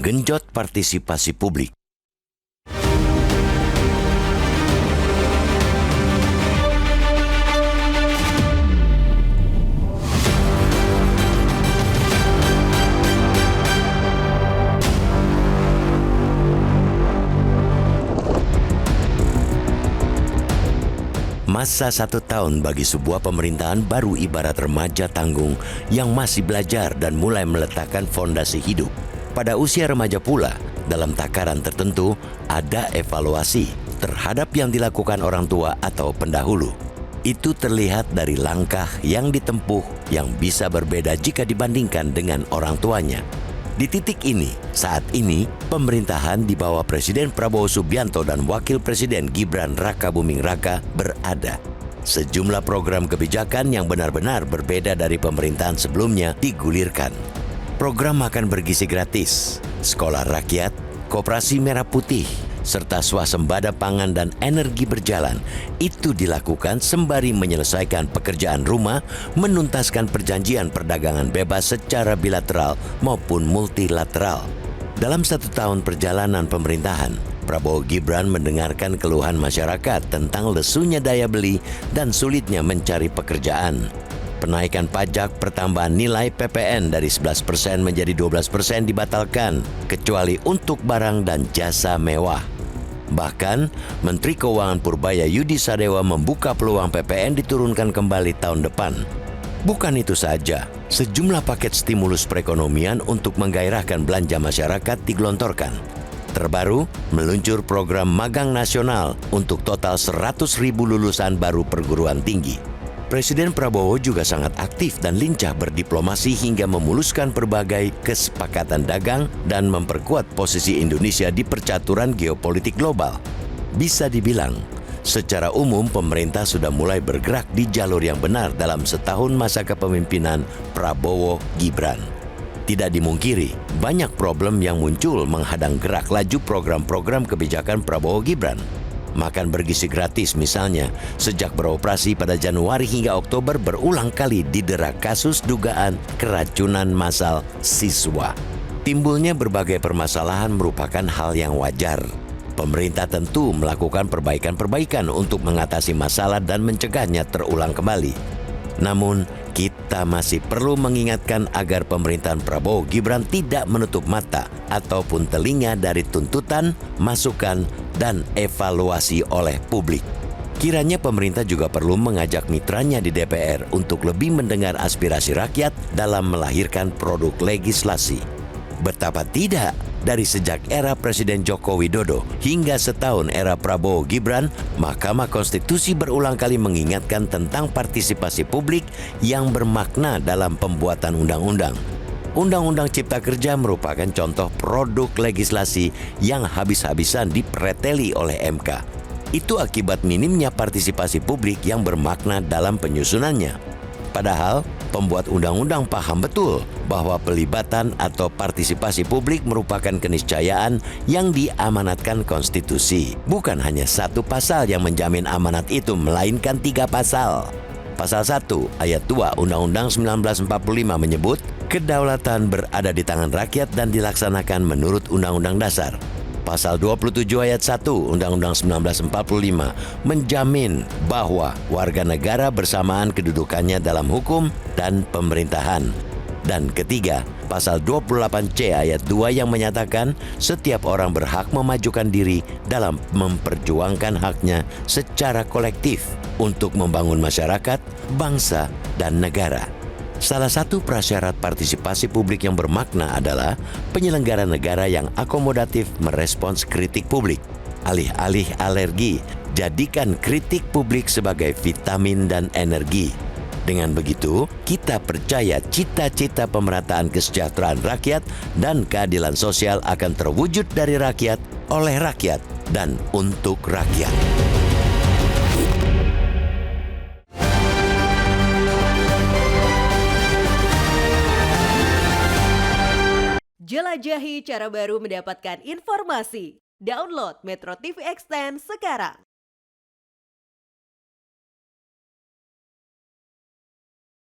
menggenjot partisipasi publik. Masa 1 tahun bagi sebuah pemerintahan baru ibarat remaja tanggung yang masih belajar dan mulai meletakkan fondasi hidup. Pada usia remaja pula, dalam takaran tertentu, ada evaluasi terhadap yang dilakukan orang tua atau pendahulu. Itu terlihat dari langkah yang ditempuh yang bisa berbeda jika dibandingkan dengan orang tuanya. Di titik ini, saat ini, pemerintahan di bawah Presiden Prabowo Subianto dan Wakil Presiden Gibran Rakabuming Raka berada. Sejumlah program kebijakan yang benar-benar berbeda dari pemerintahan sebelumnya digulirkan. Program makan bergizi gratis, sekolah rakyat, koperasi merah putih, serta swasembada pangan dan energi berjalan. Itu dilakukan sembari menyelesaikan pekerjaan rumah, menuntaskan perjanjian perdagangan bebas secara bilateral maupun multilateral. Dalam 1 tahun perjalanan pemerintahan, Prabowo Gibran mendengarkan keluhan masyarakat tentang lesunya daya beli dan sulitnya mencari pekerjaan. Penaikan pajak pertambahan nilai PPN dari 11% menjadi 12% dibatalkan, kecuali untuk barang dan jasa mewah. Bahkan, Menteri Keuangan Purbaya Yudi Sadewa membuka peluang PPN diturunkan kembali tahun depan. Bukan itu saja, sejumlah paket stimulus perekonomian untuk menggairahkan belanja masyarakat digelontorkan. Terbaru, meluncur program magang nasional untuk total 100.000 lulusan baru perguruan tinggi. Presiden Prabowo juga sangat aktif dan lincah berdiplomasi hingga memuluskan berbagai kesepakatan dagang dan memperkuat posisi Indonesia di percaturan geopolitik global. Bisa dibilang, secara umum pemerintah sudah mulai bergerak di jalur yang benar dalam setahun masa kepemimpinan Prabowo Gibran. Tidak dimungkiri, banyak problem yang muncul menghadang gerak laju program-program kebijakan Prabowo Gibran. Makan bergizi gratis misalnya, sejak beroperasi pada Januari hingga Oktober berulang kali didera kasus dugaan keracunan massal siswa. Timbulnya berbagai permasalahan merupakan hal yang wajar. Pemerintah tentu melakukan perbaikan-perbaikan untuk mengatasi masalah dan mencegahnya terulang kembali. Namun, kita masih perlu mengingatkan agar pemerintahan Prabowo Gibran tidak menutup mata ataupun telinga dari tuntutan, masukan, dan evaluasi oleh publik. Kiranya pemerintah juga perlu mengajak mitranya di DPR untuk lebih mendengar aspirasi rakyat dalam melahirkan produk legislasi. Betapa tidak, dari sejak era Presiden Joko Widodo hingga setahun era Prabowo Gibran, Mahkamah Konstitusi berulang kali mengingatkan tentang partisipasi publik yang bermakna dalam pembuatan undang-undang. Undang-Undang Cipta Kerja merupakan contoh produk legislasi yang habis-habisan dipreteli oleh MK. Itu akibat minimnya partisipasi publik yang bermakna dalam penyusunannya. Padahal, pembuat undang-undang paham betul bahwa pelibatan atau partisipasi publik merupakan keniscayaan yang diamanatkan konstitusi. Bukan hanya 1 pasal yang menjamin amanat itu, melainkan 3 pasal. Pasal 1 ayat 2 Undang-Undang 1945 menyebut, kedaulatan berada di tangan rakyat dan dilaksanakan menurut Undang-Undang Dasar. Pasal 27 ayat 1 Undang-Undang 1945 menjamin bahwa warga negara bersamaan kedudukannya dalam hukum dan pemerintahan. Dan ketiga, pasal 28C ayat 2 yang menyatakan setiap orang berhak memajukan diri dalam memperjuangkan haknya secara kolektif untuk membangun masyarakat, bangsa, dan negara. Salah satu prasyarat partisipasi publik yang bermakna adalah penyelenggara negara yang akomodatif merespons kritik publik. Alih-alih alergi, jadikan kritik publik sebagai vitamin dan energi. Dengan begitu, kita percaya cita-cita pemerataan kesejahteraan rakyat dan keadilan sosial akan terwujud dari rakyat, oleh rakyat, dan untuk rakyat. Jelajahi cara baru mendapatkan informasi. Download Metro TV Extend sekarang.